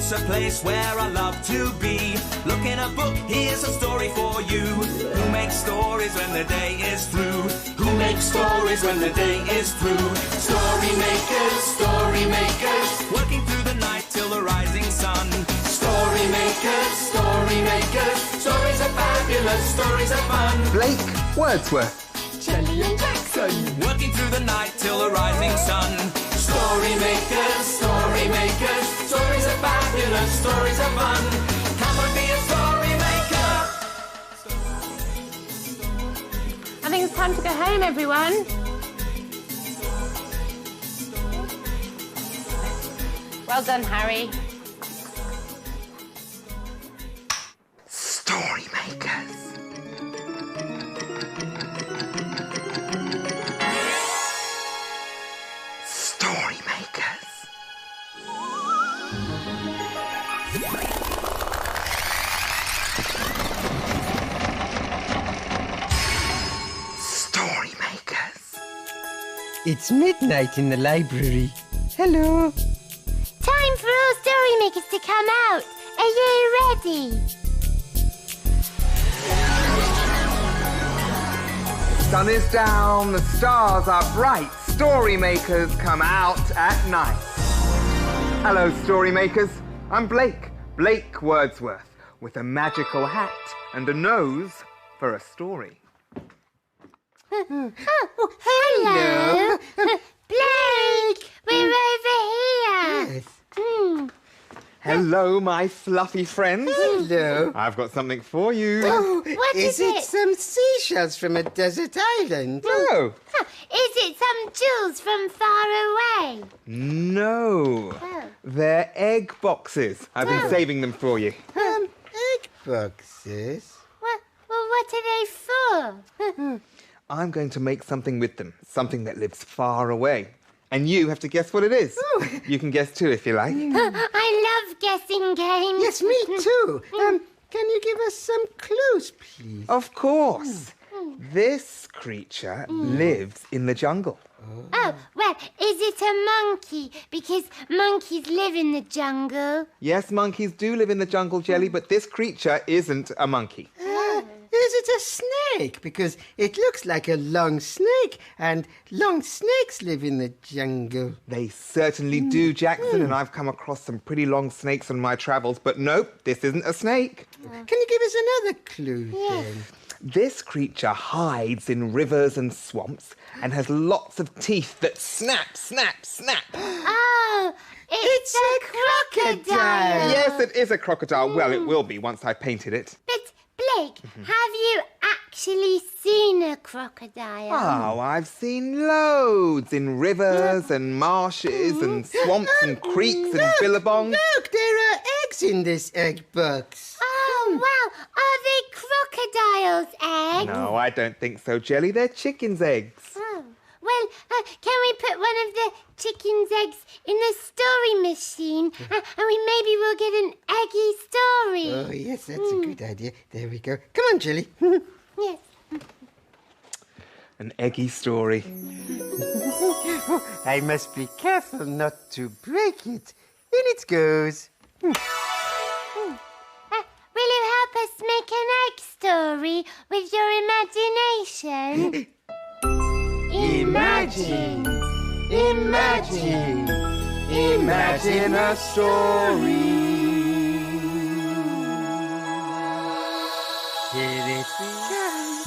It's a place where I love to be. Look in a book, here's a story for you. Who makes stories when the day is through? Who makes stories when the day is through? Story makers, working through the night till the rising sun. Story makers, stories are fabulous, stories are fun. Blake Wordsworth. Shelley and Jackson, working through the night till the rising sun. Story makers, stories are fabulous, stories are fun. Come and be a story maker. I think it's time to go home, everyone. Well done, Harry. Story makers. Story makers. Story makers. It's midnight in the library. Hello. Time for all story makers to come out. Are you ready? Sun is down, the stars are bright. Story makers come out at night. Hello, story makers. I'm Blake Wordsworth, with a magical hat and a nose for a story. Hello. Blake, we're over here. Yes. Hello, my fluffy friends. Hello. I've got something for you. Oh, What is it it? some seashells from a desert island? Oh, Is it some jewels from far away? no. Oh. They're egg boxes. I've been saving them for you. Egg boxes? Well, what are they for? I'm going to make something with them, something that lives far away. And you have to guess what it is. You can guess too if you like. I love guessing games. Yes, me too. Can you give us some clues, please? Of course. This creature lives in the jungle. Oh, well, is it a monkey? Because monkeys live in the jungle. Yes, monkeys do live in the jungle, Jelly, but this creature isn't a monkey. Is it a snake? Because it looks like a long snake, and long snakes live in the jungle. They certainly do, Jackson, and I've come across some pretty long snakes on my travels, but nope, this isn't a snake. Can you give us another clue then? This creature hides in rivers and swamps and has lots of teeth that snap, snap, snap. Oh, it's a crocodile. Yes, it is a crocodile. Well, it will be once I've painted it. But, Blake, have you actually seen a crocodile? Oh, I've seen loads in rivers and marshes and swamps and creeks and billabongs. Look, there are eggs in this egg box. Oh, wow. Are they crocodiles' eggs? No, I don't think so, Jelly. They're chickens' eggs. Oh. Well, can we put one of the chicken's eggs in the story machine? And maybe we'll get an eggy story. Oh, yes, that's a good idea. There we go. Come on, Jelly. Yes. An eggy story. I must be careful not to break it. In it goes. Will you help us make an egg story with your imagination? Imagine, imagine, imagine a story. Here it goes.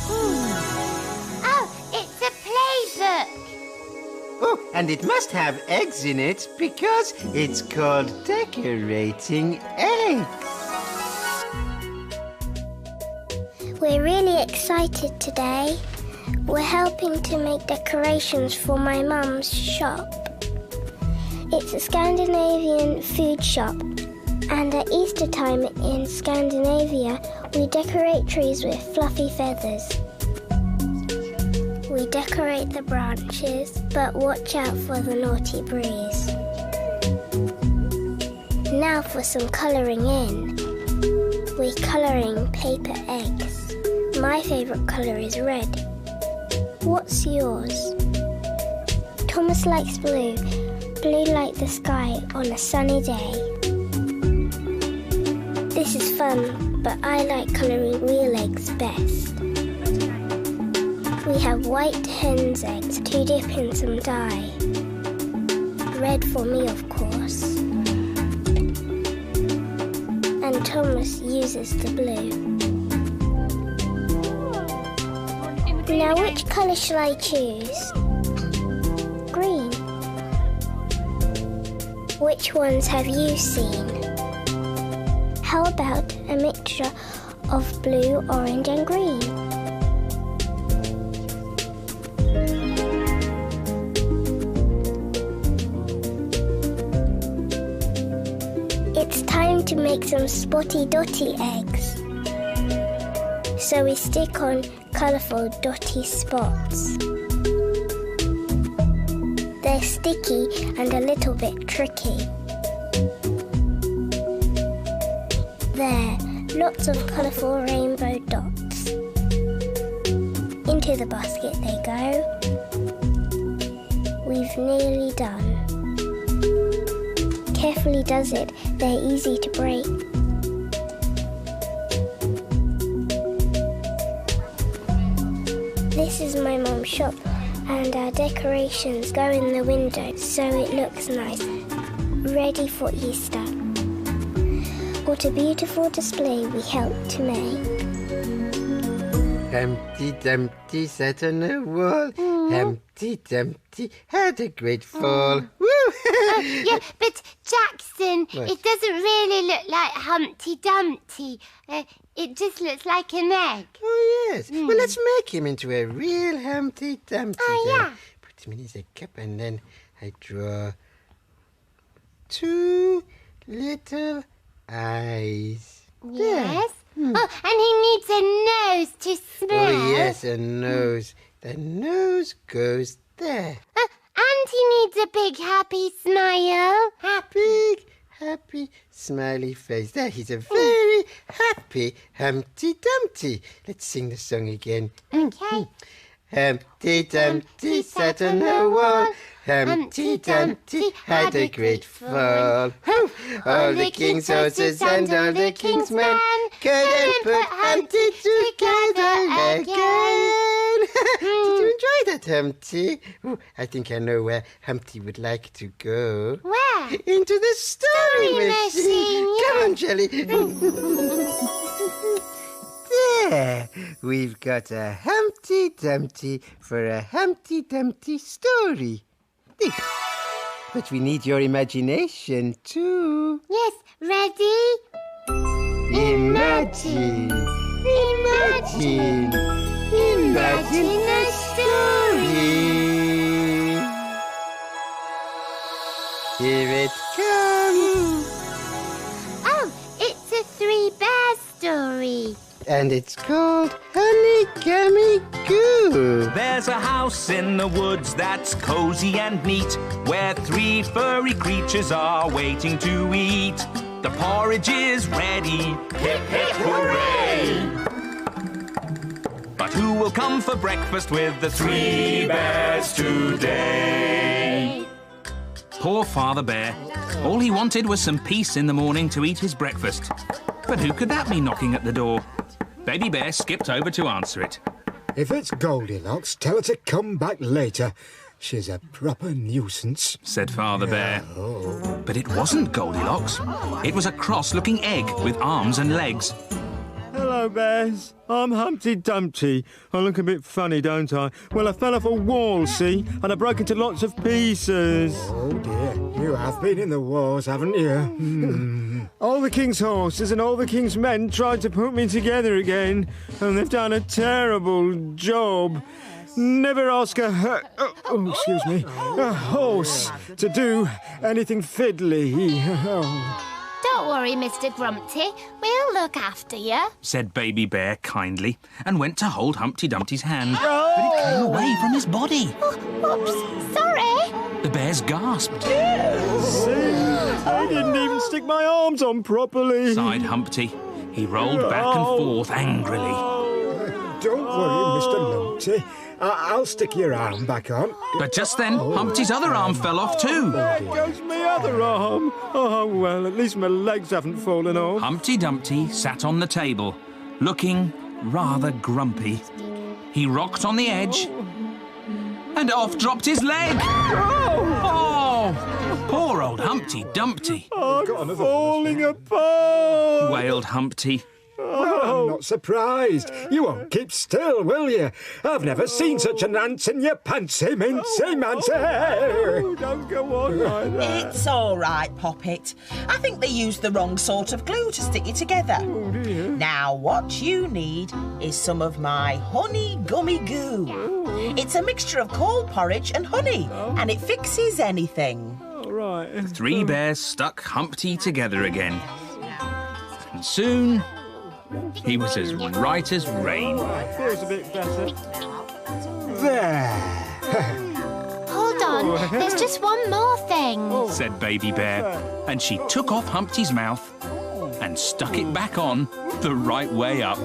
Oh, it's a playbook. Oh, and it must have eggs in it because it's called decorating eggs. We're really excited today. We're helping to make decorations for my mum's shop. It's a Scandinavian food shop, and at Easter time in Scandinavia, we decorate trees with fluffy feathers. We decorate the branches, but watch out for the naughty breeze. Now for some colouring in. We're colouring paper eggs. My favourite colour is red. What's yours? Thomas likes blue. Blue like the sky on a sunny day. This is fun, but I like colouring real eggs best. We have white hen's eggs to dip in some dye. Red for me, of course. And Thomas uses the blue. Now, which colour shall I choose? Green. Which ones have you seen? How about a mixture of blue, orange and green? It's time to make some spotty dotty eggs. So we stick on colourful dotty spots. They're sticky and a little bit tricky. There, lots of colourful rainbow dots. Into the basket they go. We've nearly done. Carefully does it, they're easy to break. This is my mum's shop, and our decorations go in the window so it looks nice, ready for Easter. What a beautiful display we helped to make. Humpty Dumpty sat on a wall. Humpty Dumpty had a great fall. Woo! Yeah, but Jackson, What? it doesn't really look like Humpty Dumpty. It just looks like an egg. Oh, yes. Well, let's make him into a real Humpty Dumpty. Oh, then. yeah. Put him in his cup and then I draw 2 little eyes. Yes. Oh, and he needs a nose to smell. Oh, yes, a nose. The nose goes there. And he needs a big happy smile. Big, happy, smiley face. There, he's a very happy Humpty Dumpty. Let's sing the song again. Okay. Humpty Dumpty sat on the wall. Humpty Dumpty had a great fall. All the king's horses and all the king's men couldn't put Humpty together again. Did you enjoy that, Humpty? Ooh, I think I know where Humpty would like to go. Where? Into the story machine. yeah. Come on, Jelly. There, we've got a Humpty Dumpty for a Humpty Dumpty story. But we need your imagination too. Yes, ready? Imagine, imagine, imagine a story. Here it comes. Oh, it's a 3-bear story. And it's called Honey Gummy Goo. There's a house in the woods that's cozy and neat, where 3 furry creatures are waiting to eat. The porridge is ready, hip hip hooray! But who will come for breakfast with the 3 bears today? Poor Father Bear. All he wanted was some peace in the morning to eat his breakfast. But who could that be knocking at the door? Baby Bear skipped over to answer it. If it's Goldilocks, tell her to come back later. She's a proper nuisance, Said Father Bear. But it wasn't Goldilocks. It was a cross-looking egg with arms and legs. Hello, Bears. I'm Humpty Dumpty. I look a bit funny, don't I? Well, I fell off a wall, see? And I broke into lots of pieces. Oh, dear. You have been in the wars, haven't you? All the king's horses and all the king's men tried to put me together again. And they've done a terrible job. Never ask a horse to do anything fiddly. Don't worry, Mr. Grumpty. We'll look after you. Said Baby Bear kindly, and went to hold Humpty Dumpty's hand. But it came away from his body. Oops, sorry. The bears gasped. See? I didn't even stick my arms on properly. Sighed Humpty. He rolled back and forth angrily. don't worry, Mr. Lumpty. I'll stick your arm back on. But just then, Humpty's other arm fell off too. There goes my other arm. Oh, well, at least my legs haven't fallen off. Humpty Dumpty sat on the table, looking rather grumpy. He rocked on the edge, and off dropped his leg. Oh, poor old Humpty Dumpty. I'm falling apart. Wailed Humpty. Well, I'm not surprised. You won't keep still, will you? I've never seen such an ant in your pantsy mincy mancy. Oh, don't go on like that. It's all right, Poppet. I think they used the wrong sort of glue to stick you together. Oh, dear. Now, what you need is some of my honey gummy goo. It's a mixture of cold porridge and honey, and it fixes anything. All right. The three bears stuck Humpty together again. And soon, he was as right as rain. Feels a bit better. There. Hold on, there's just one more thing. Said Baby Bear, and she took off Humpty's mouth and stuck it back on the right way up.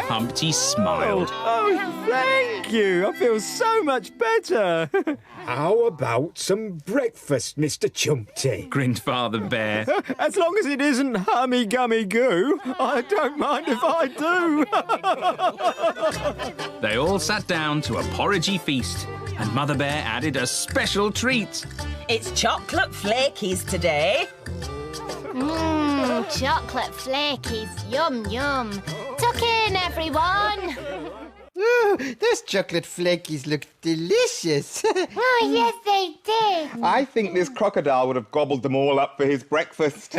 Humpty smiled. Oh, thank you. I feel so much better. How about some breakfast, Mr. Chumpty? Grinned Father Bear. As long as it isn't hummy gummy goo, I don't mind if I do. They all sat down to a porridgey feast, and Mother Bear added a special treat. It's chocolate flakies today. Chocolate flakies, yum yum. Tuck in, everyone. Oh, those chocolate flakies look delicious. Oh, yes, they did. I think this crocodile would have gobbled them all up for his breakfast.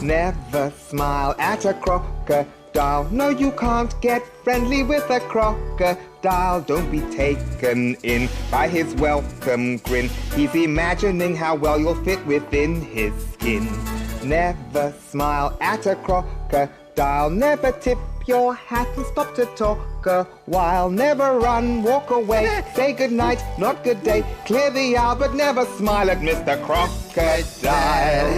Never smile at a crocodile. No, you can't get friendly with a crocodile. Don't be taken in by his welcome grin. He's imagining how well you'll fit within his skin. Never smile at a crocodile. Never tip your hat and stop to talk a while. Never run, walk away. Say good night, not good day. Clear the aisle, but never smile at Mr. Crocodile.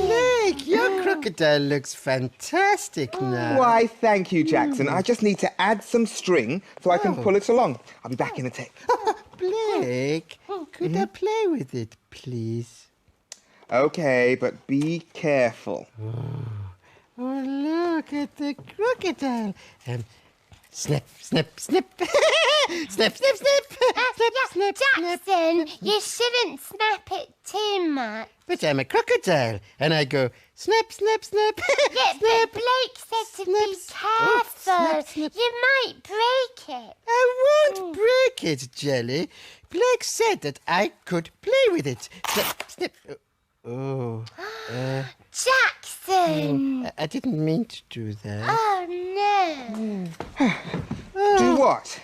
Look, your crocodile looks fantastic now. Why, thank you, Jackson. I just need to add some string so I can pull it along. I'll be back in a tick. Blake, could I play with it, please? Okay, but be careful. Oh, look at the crocodile. Snip, snip, snip. Snip, snip, snip. Snip, snip, snip. Jackson, you shouldn't snap it too much. But I'm a crocodile, and I go snip, snip, snip. Yeah, but Blake said to be careful. Snip, snip. You might break it. I won't break it, Jelly. Blake said that I could play with it. Snip, snip. Oh. Jackson! I didn't mean to do that. Oh, no. Do what?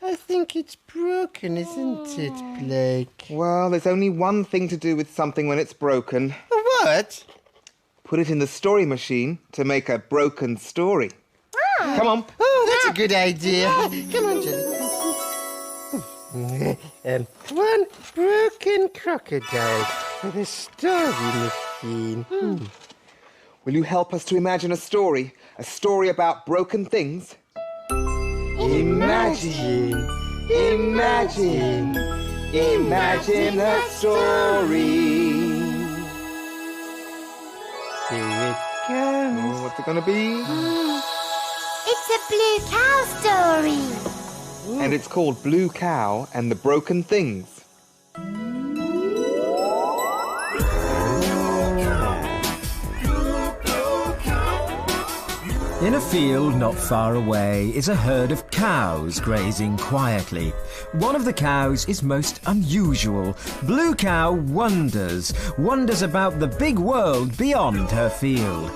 I think it's broken, isn't it, Blake? Well, there's only one thing to do with something when it's broken. What? Put it in the story machine to make a broken story. Come on. Oh, that's a good idea. Come on, Jelly. One broken crocodile for the story machine. Will you help us to imagine a story? A story about broken things? Imagine, imagine, imagine a story. Here it comes. Oh, what's it gonna be? It's a blue cow story. And it's called Blue Cow and the Broken Things. In a field not far away is a herd of cows grazing quietly. One of the cows is most unusual. Blue Cow wonders about the big world beyond her field.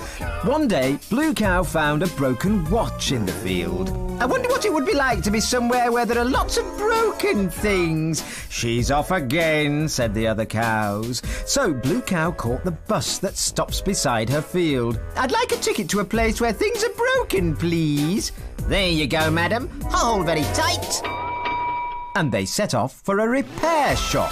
One day, Blue Cow found a broken watch in the field. I wonder what it would be like to be somewhere where there are lots of broken things. She's off again, said the other cows. So Blue Cow caught the bus that stops beside her field. I'd like a ticket to a place where things are broken, please. There you go, madam. Hold very tight. And they set off for a repair shop.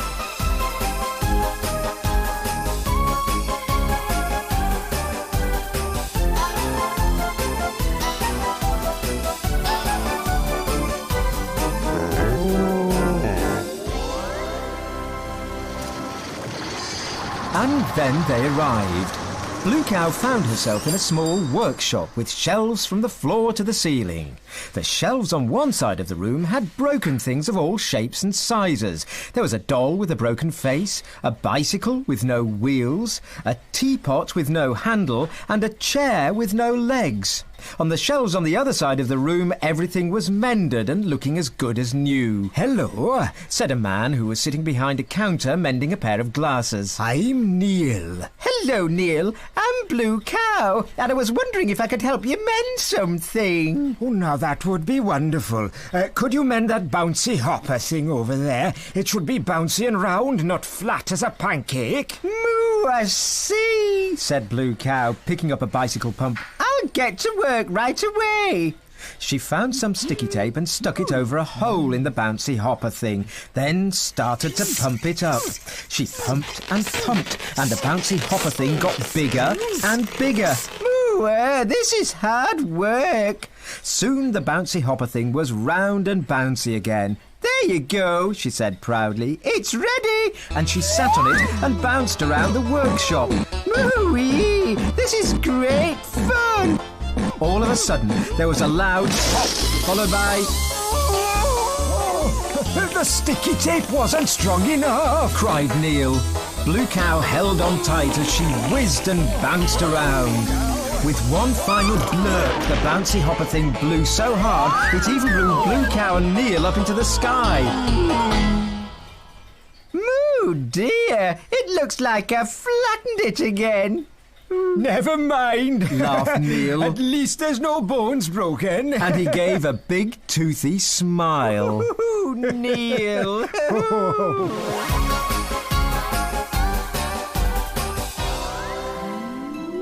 And then they arrived. Blue Cow found herself in a small workshop with shelves from the floor to the ceiling. The shelves on one side of the room had broken things of all shapes and sizes. There was a doll with a broken face, a bicycle with no wheels, a teapot with no handle, and a chair with no legs. On the shelves on the other side of the room, everything was mended and looking as good as new. "Hello," said a man who was sitting behind a counter mending a pair of glasses. I'm Neil. "Hello, Neil. I'm Blue Cow, and I was wondering if I could help you mend something." Oh, now that would be wonderful. Could you mend that bouncy hopper thing over there? It should be bouncy and round, not flat as a pancake. "Moo, I see," said Blue Cow, picking up a bicycle pump. "I'll get to work right away." She found some sticky tape and stuck it over a hole in the bouncy hopper thing, then started to pump it up. She pumped, and the bouncy hopper thing got bigger and bigger. "Ooh, this is hard work." Soon the bouncy hopper thing was round and bouncy again. "There you go," she said proudly. "It's ready." And she sat on it and bounced around the workshop. "Woo-wee! This is great fun!" All of a sudden, there was a loud pop, followed by... The sticky tape wasn't strong enough, cried Neil. Blue Cow held on tight as she whizzed and bounced around. With one final blurp, the bouncy hopper thing blew so hard it even blew Blue Cow and Neil up into the sky. "Moo dear, it looks like I've flattened it again." Never mind, laughed Neil. At least there's no bones broken. And he gave a big toothy smile. Ooh, Neil.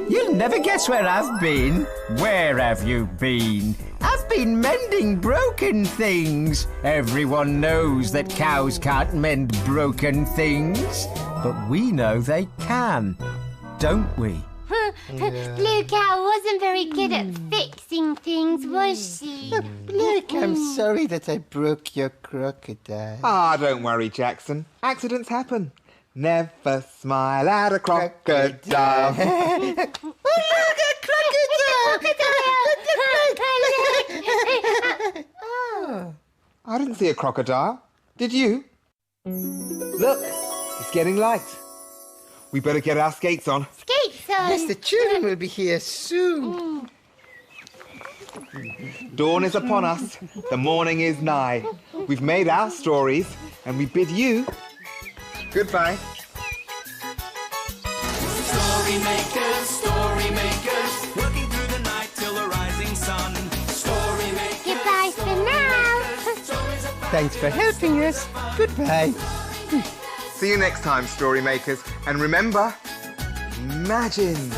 You'll never guess where I've been. Where have you been? I've been mending broken things. Everyone knows that cows can't mend broken things. But we know they can, don't we? Blue Cow wasn't very good at fixing things, was she? Blue, I'm sorry that I broke your crocodile. Ah, don't worry, Jackson. Accidents happen. Never smile at a crocodile. Oh, look, a crocodile! Oh, I didn't see a crocodile. Did you? Look, it's getting light. We better get our skates on. Skates on? Yes, the children will be here soon. Dawn is upon us. The morning is nigh. We've made our stories, and we bid you goodbye. Story makers, working through the night till the rising sun. Story makers. Goodbye for now. Thanks for helping us. Goodbye. See you next time, story makers. And remember, imagine.